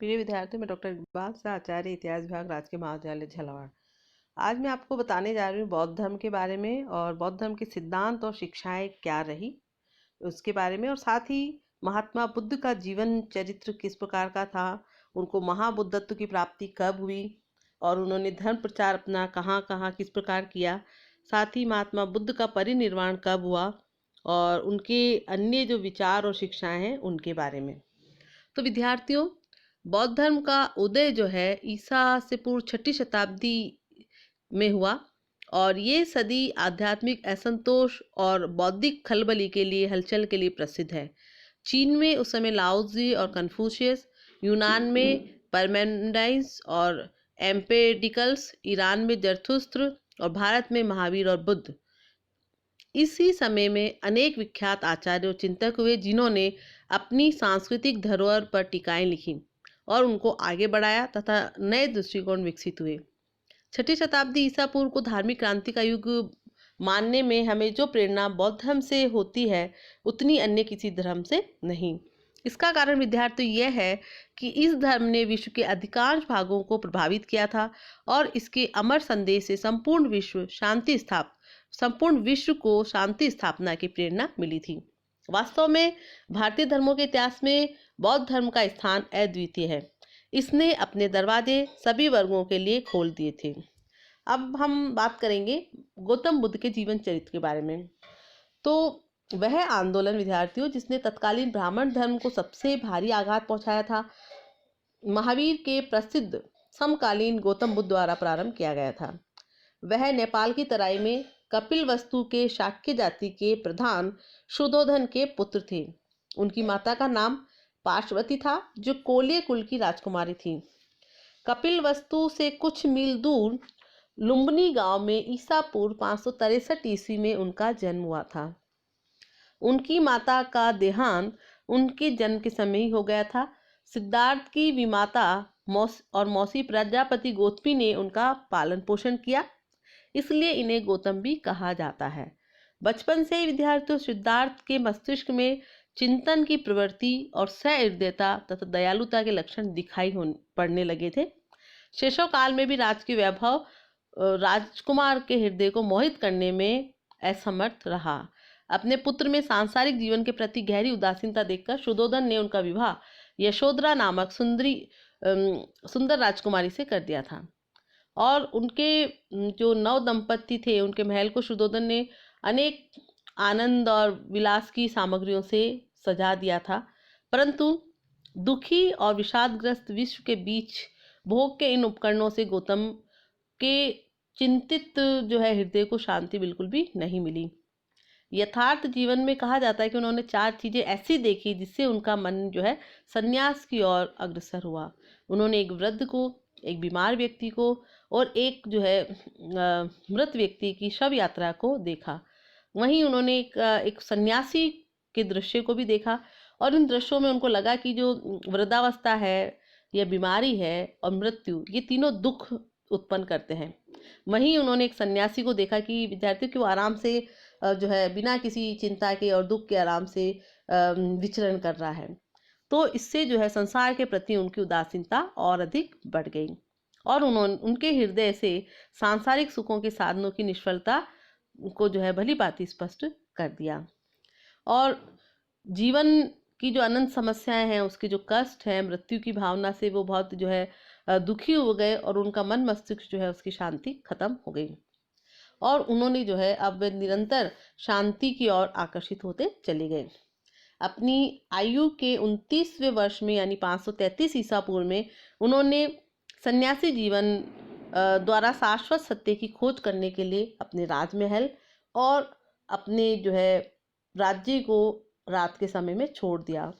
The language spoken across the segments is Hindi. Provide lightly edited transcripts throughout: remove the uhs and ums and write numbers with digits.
प्रिय विद्यार्थी, मैं डॉक्टर इकबाल शाह, आचार्य इतिहास विभाग, राजकीय महाविद्यालय झालावाड़। आज मैं आपको बताने जा रही हूँ बौद्ध धर्म के बारे में और बौद्ध धर्म के सिद्धांत और शिक्षाएं क्या रही उसके बारे में, और साथ ही महात्मा बुद्ध का जीवन चरित्र किस प्रकार का था, उनको महाबुद्धत्व की प्राप्ति कब हुई और उन्होंने धर्म प्रचार अपना कहाँ कहाँ किस प्रकार किया, साथ ही महात्मा बुद्ध का परिनिर्वाण कब हुआ और उनके अन्य जो विचार और शिक्षाएं हैं उनके बारे में। तो विद्यार्थियों, बौद्ध धर्म का उदय जो है ईसा से पूर्व 6ठी शताब्दी में हुआ और ये सदी आध्यात्मिक असंतोष और बौद्धिक खलबली के लिए हलचल के लिए प्रसिद्ध है। चीन में उस समय लाओजी और कन्फ्यूशियस, यूनान में परमेंडाइस और एम्पेडिकल्स, ईरान में जरथुस्त्र और भारत में महावीर और बुद्ध। इसी समय में अनेक विख्यात आचार्य और चिंतक हुए जिन्होंने अपनी सांस्कृतिक धरोहर पर टीकाएं लिखी और उनको आगे बढ़ाया तथा नए दृष्टिकोण विकसित हुए। 6ठी शताब्दी ईसा पूर्व को धार्मिक क्रांति का युग मानने में हमें जो प्रेरणा बौद्ध धर्म से होती है उतनी अन्य किसी धर्म से नहीं। इसका कारण विद्यार्थी यह है कि इस धर्म ने विश्व के अधिकांश भागों को प्रभावित किया था और इसके अमर संदेश से संपूर्ण विश्व को शांति स्थापना की प्रेरणा मिली थी। वास्तव में भारतीय धर्मों के इतिहास में बौद्ध धर्म का स्थान अद्वितीय है। इसने अपने दरवाजे सभी वर्गों के लिए खोल दिए थे। अब हम बात करेंगे गौतम बुद्ध के जीवन चरित्र के बारे में। तो वह आंदोलन विद्यार्थियों जिसने तत्कालीन ब्राह्मण धर्म को सबसे भारी आघात पहुंचाया था, महावीर के प्रसिद्ध समकालीन गौतम बुद्ध द्वारा प्रारंभ किया गया था। वह नेपाल की तराई में कपिलवस्तु के शाक्य जाति के प्रधान शुद्धोधन के पुत्र थे। उनकी माता का नाम पार्श्वती था, जो कोल्य कुल की राजकुमारी थी। कपिलवस्तु से कुछ मील दूर लुम्बिनी गांव में ईसा पूर्व 563 ईस्वी में उनका जन्म हुआ था। उनकी माता का देहांत उनके जन्म के समय ही हो गया था। सिद्धार्थ की विमाता और मौसी प्रजापति गौतमी ने उनका पालन पोषण किया, इसलिए इन्हें गौतम भी कहा जाता है। बचपन से ही विद्यार्थियों सिद्धार्थ के मस्तिष्क में चिंतन की प्रवृत्ति और सहृदयता तथा दयालुता के लक्षण दिखाई पड़ने लगे थे। शैशव काल में भी राजकीय वैभव राजकुमार के हृदय को मोहित करने में असमर्थ रहा। अपने पुत्र में सांसारिक जीवन के प्रति गहरी उदासीनता देखकर शुद्धोधन ने उनका विवाह यशोधरा नामक सुंदर राजकुमारी से कर दिया था और उनके जो नव दंपति थे उनके महल को शुद्धोधन ने अनेक आनंद और विलास की सामग्रियों से सजा दिया था। परंतु दुखी और विषादग्रस्त विश्व के बीच भोग के इन उपकरणों से गौतम के चिंतित जो है हृदय को शांति बिल्कुल भी नहीं मिली। यथार्थ जीवन में कहा जाता है कि उन्होंने 4 चीजें ऐसी देखी जिससे उनका मन जो है संन्यास की ओर अग्रसर हुआ। उन्होंने एक वृद्ध को, एक बीमार व्यक्ति को और एक जो है मृत व्यक्ति की शव यात्रा को देखा। वहीं उन्होंने एक सन्यासी के दृश्य को भी देखा और इन दृश्यों में उनको लगा कि जो वृद्धावस्था है या बीमारी है और मृत्यु, ये तीनों दुख उत्पन्न करते हैं। वहीं उन्होंने एक सन्यासी को देखा कि विद्यार्थी को आराम से जो है बिना किसी चिंता के और दुख के आराम से विचरण कर रहा है। तो इससे जो है संसार के प्रति उनकी उदासीनता और अधिक बढ़ गई और उनके हृदय से सांसारिक सुखों के साधनों की निष्फलता को जो है भली भांति स्पष्ट कर दिया और जीवन की जो अनंत समस्याएं हैं, उसके जो कष्ट है, मृत्यु की भावना से वो बहुत जो है दुखी हो गए और उनका मन मस्तिष्क जो है उसकी शांति खत्म हो गई और उन्होंने जो है अब निरंतर शांति की ओर आकर्षित होते चले गए। अपनी आयु के 29वें वर्ष में यानी 533 ईसा पूर्व में उन्होंने सन्यासी जीवन द्वारा शाश्वत सत्य की खोज करने के लिए अपने राजमहल और अपने जो है राज्य को रात के समय में छोड़ दिया।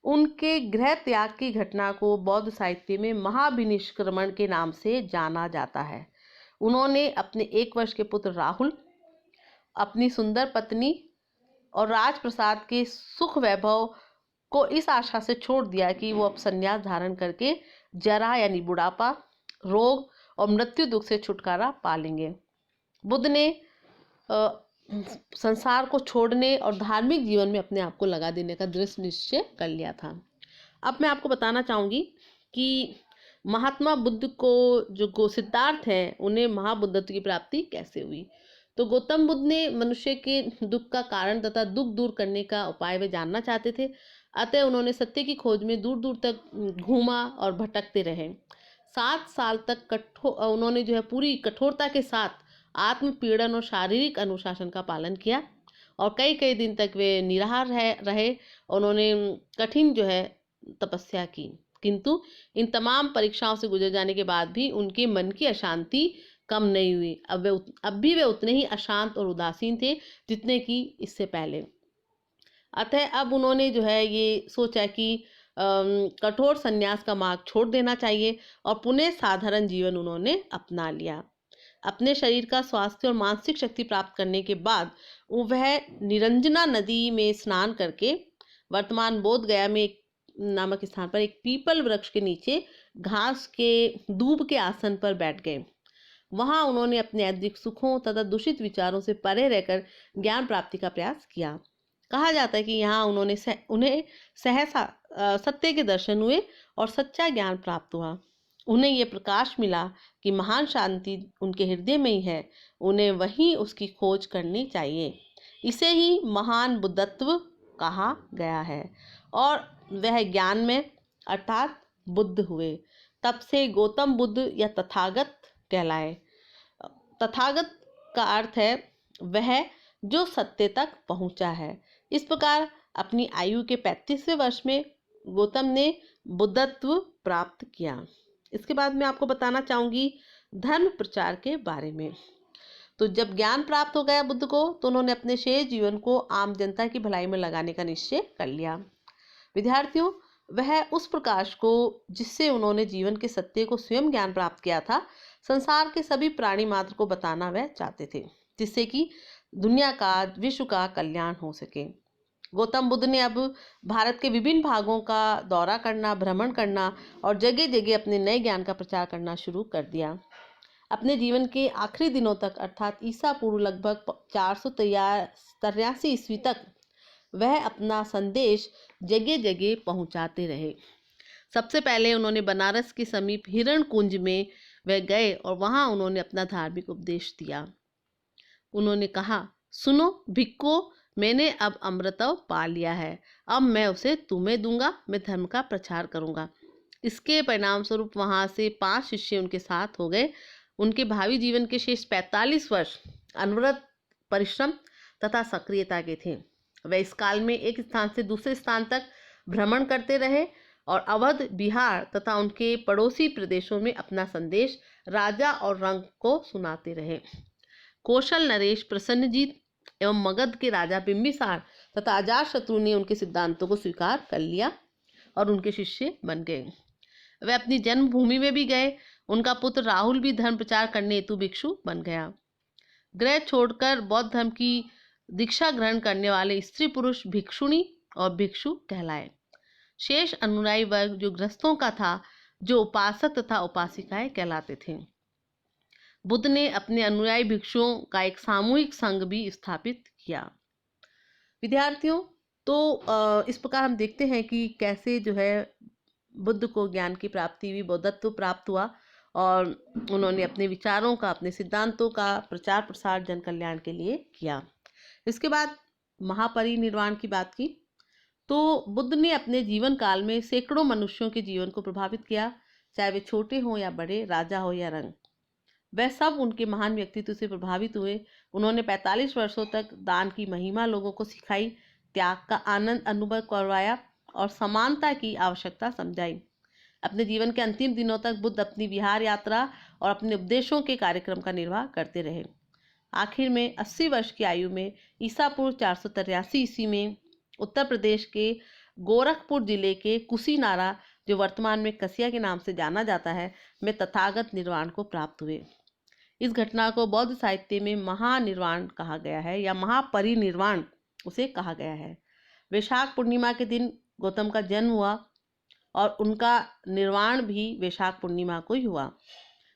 उनके गृह त्याग की घटना को बौद्ध साहित्य में महाभिनिष्क्रमण के नाम से जाना जाता है। उन्होंने अपने 1 वर्ष के पुत्र राहुल, अपनी सुंदर पत्नी और राजप्रसाद के सुख वैभव को इस आशा से छोड़ दिया कि वो अब संन्यास धारण करके जरा यानी बुढ़ापा, रोग और मृत्यु दुख से छुटकारा पा लेंगे। बुद्ध ने संसार को छोड़ने और धार्मिक जीवन में अपने आप को लगा देने का दृढ़ निश्चय कर लिया था। अब मैं आपको बताना चाहूँगी कि महात्मा बुद्ध को जो सिद्धार्थ हैं उन्हें महाबुद्धत्व की प्राप्ति कैसे हुई। तो गौतम बुद्ध ने मनुष्य के दुख का कारण तथा दुख दूर करने का उपाय वे जानना चाहते थे। अतः उन्होंने सत्य की खोज में दूर दूर तक घूमा और भटकते रहे। 7 साल तक उन्होंने जो है पूरी कठोरता के साथ आत्मपीड़न और शारीरिक अनुशासन का पालन किया और कई कई दिन तक वे निराहार रहे। उन्होंने कठिन जो है तपस्या की, किंतु इन तमाम परीक्षाओं से गुजर जाने के बाद भी उनके मन की अशांति कम नहीं हुई। अब भी वे उतने ही अशांत और उदासीन थे जितने कि इससे पहले। अतः अब उन्होंने जो है ये सोचा कि कठोर संन्यास का मार्ग छोड़ देना चाहिए और पुनः साधारण जीवन उन्होंने अपना लिया। अपने शरीर का स्वास्थ्य और मानसिक शक्ति प्राप्त करने के बाद वह निरंजना नदी में स्नान करके वर्तमान बोध गया में नामक स्थान पर एक पीपल वृक्ष के नीचे घास के दूब के आसन पर बैठ गए। वहां उन्होंने अपने अधिक सुखों तथा दूषित विचारों से परे रहकर ज्ञान प्राप्ति का प्रयास किया। कहा जाता है कि यहाँ उन्हें सहसा सत्य के दर्शन हुए और सच्चा ज्ञान प्राप्त हुआ। उन्हें ये प्रकाश मिला कि महान शांति उनके हृदय में ही है, उन्हें वहीं उसकी खोज करनी चाहिए। इसे ही महान बुद्धत्व कहा गया है और वह ज्ञान में अर्थात बुद्ध हुए। तब से गौतम बुद्ध या तथागत कहलाए। तथागत का अर्थ है वह जो सत्य तक पहुंचा है। इस प्रकार अपनी आयु के 35वें वर्ष में गौतम ने बुद्धत्व प्राप्त किया। इसके बाद मैं आपको बताना चाहूंगी धर्म प्रचार के बारे में। तो जब ज्ञान प्राप्त हो गया बुद्ध को, तो उन्होंने अपने शेष जीवन को आम जनता की भलाई में लगाने का निश्चय कर लिया। विद्यार्थियों, वह उस प्रकाश को जिससे उन्होंने जीवन के सत्य को स्वयं ज्ञान प्राप्त किया था, संसार के सभी प्राणी मात्र को बताना वह चाहते थे, जिससे कि दुनिया का, विश्व का कल्याण हो सके। गौतम बुद्ध ने अब भारत के विभिन्न भागों का दौरा करना, भ्रमण करना और जगह जगह अपने नए ज्ञान का प्रचार करना शुरू कर दिया। अपने जीवन के आखिरी दिनों तक अर्थात ईसा पूर्व लगभग 483 ईस्वी तक वह अपना संदेश जगह जगह पहुंचाते रहे। सबसे पहले उन्होंने बनारस के समीप हिरण कुंज में वह गए और वहां उन्होंने अपना धार्मिक उपदेश दिया। उन्होंने कहा, सुनो भिक्खुओं, मैंने अब अमृत पा लिया है, अब मैं उसे तुम्हें दूंगा, मैं धर्म का प्रचार करूंगा। इसके परिणाम स्वरूप वहां से 5 शिष्य उनके साथ हो गए। उनके भावी जीवन के शेष 45 वर्ष अनवरत परिश्रम तथा सक्रियता के थे। वे इस काल में एक स्थान से दूसरे स्थान तक भ्रमण करते रहे और अवध, बिहार तथा उनके पड़ोसी प्रदेशों में अपना संदेश राजा और रंग को सुनाते रहे। कौशल नरेश, प्रसन्नजीत एवं मगध के राजा बिंबिसार तथा अजातशत्रु ने उनके सिद्धांतों को स्वीकार कर लिया और उनके शिष्य बन गए। वे अपनी जन्मभूमि में भी गए। उनका पुत्र राहुल भी धर्म प्रचार करने हेतु भिक्षु बन गया। गृह छोड़कर बौद्ध धर्म की दीक्षा ग्रहण करने वाले स्त्री पुरुष भिक्षुणी और भिक्षु कहलाए। शेष अनुयायी वर्ग जो गृहस्थों का था, जो उपासक तथा उपासिकाएं कहलाते थे। बुद्ध ने अपने अनुयायी भिक्षुओं का एक सामूहिक संघ भी स्थापित किया। विद्यार्थियों, तो इस प्रकार हम देखते हैं कि कैसे जो है बुद्ध को ज्ञान की प्राप्ति हुई, बौद्धत्व प्राप्त हुआ और उन्होंने अपने विचारों का, अपने सिद्धांतों का प्रचार प्रसार जन कल्याण के लिए किया। इसके बाद महापरिनिर्वाण की बात की, तो बुद्ध ने अपने जीवन काल में सैकड़ों मनुष्यों के जीवन को प्रभावित किया, चाहे वे छोटे हों या बड़े, राजा हो या रंग। वह सब उनके महान व्यक्तित्व से प्रभावित हुए। उन्होंने 45 वर्षों तक दान की महिमा लोगों को सिखाई, त्याग का आनंद अनुभव करवाया और समानता की आवश्यकता समझाई। अपने जीवन के अंतिम दिनों तक बुद्ध अपनी विहार यात्रा और अपने उपदेशों के कार्यक्रम का निर्वाह करते रहे। आखिर में 80 वर्ष की आयु में ईसा पूर्व 483 ईस्वी में उत्तर प्रदेश के गोरखपुर जिले के कुशीनारा, जो वर्तमान में कसिया के नाम से जाना जाता है, में तथागत निर्वाण को प्राप्त हुए। इस घटना को बौद्ध साहित्य में महानिर्वाण कहा गया है या महापरिनिर्वाण उसे कहा गया है। वैशाख पूर्णिमा के दिन गौतम का जन्म हुआ और उनका निर्वाण भी वैशाख पूर्णिमा को ही हुआ।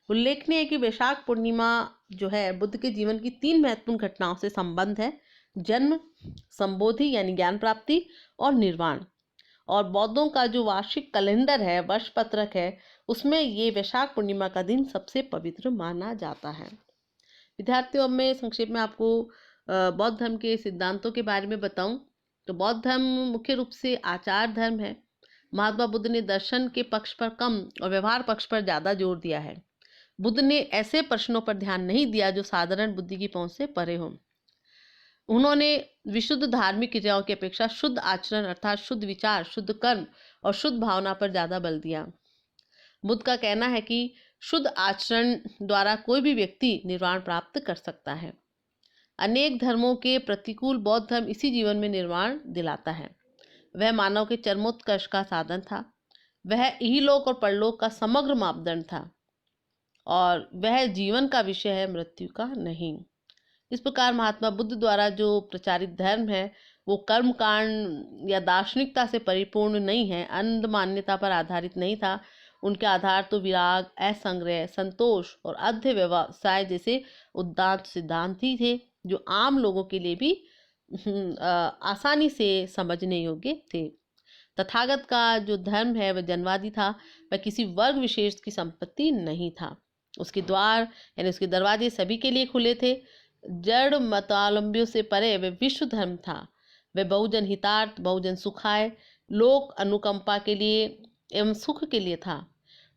उल्लेखनीय है कि वैशाख पूर्णिमा जो है बुद्ध के जीवन की 3 महत्वपूर्ण घटनाओं से संबंध है: जन्म, संबोधि यानी ज्ञान प्राप्ति और निर्वाण। और बौद्धों का जो वार्षिक कैलेंडर है, वर्ष पत्रक है, उसमें ये वैशाख पूर्णिमा का दिन सबसे पवित्र माना जाता है। विद्यार्थियों, अब मैं संक्षेप में आपको बौद्ध धर्म के सिद्धांतों के बारे में बताऊं तो बौद्ध धर्म मुख्य रूप से आचार धर्म है। महात्मा बुद्ध ने दर्शन के पक्ष पर कम और व्यवहार पक्ष पर ज़्यादा जोर दिया है। बुद्ध ने ऐसे प्रश्नों पर ध्यान नहीं दिया जो साधारण बुद्धि की पहुंच से परे हों। उन्होंने विशुद्ध धार्मिक क्रियाओं की अपेक्षा शुद्ध आचरण अर्थात शुद्ध विचार, शुद्ध कर्म और शुद्ध भावना पर ज़्यादा बल दिया। बुद्ध का कहना है कि शुद्ध आचरण द्वारा कोई भी व्यक्ति निर्वाण प्राप्त कर सकता है। अनेक धर्मों के प्रतिकूल बौद्ध धर्म इसी जीवन में निर्वाण दिलाता है। वह मानव के चरमोत्कर्ष का साधन था। वह इहलोक और परलोक का समग्र मापदंड था और वह जीवन का विषय है, मृत्यु का नहीं। इस प्रकार महात्मा बुद्ध द्वारा जो प्रचारित धर्म है वो कर्मकांड या दार्शनिकता से परिपूर्ण नहीं है, अंध मान्यता पर आधारित नहीं था। उनके आधार तो विराग, असंग्रह, संतोष और अध्य व्यवसाय जैसे उदात्त सिद्धांत ही थे, जो आम लोगों के लिए भी आसानी से समझने योग्य थे। तथागत का जो धर्म है वह जनवादी था, वह किसी वर्ग विशेष की संपत्ति नहीं था। उसके द्वार यानी उसके दरवाजे सभी के लिए खुले थे। जड़ मतावलंबियों से परे वह विश्व धर्म था। वह बहुजन हितार्थ, बहुजन सुखाय, लोक अनुकंपा के लिए एवं सुख के लिए था।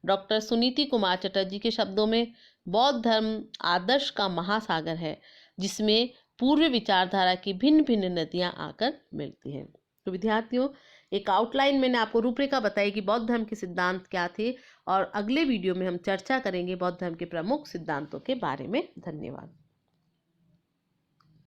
डॉक्टर सुनीति कुमार चटर्जी के शब्दों में बौद्ध धर्म आदर्श का महासागर है, जिसमें पूर्व विचारधारा की भिन्न भिन्न नदियां आकर मिलती हैं। तो विद्यार्थियों, एक आउटलाइन मैंने आपको रूपरेखा बताई कि बौद्ध धर्म के सिद्धांत क्या थे, और अगले वीडियो में हम चर्चा करेंगे बौद्ध धर्म के प्रमुख सिद्धांतों के बारे में। धन्यवाद।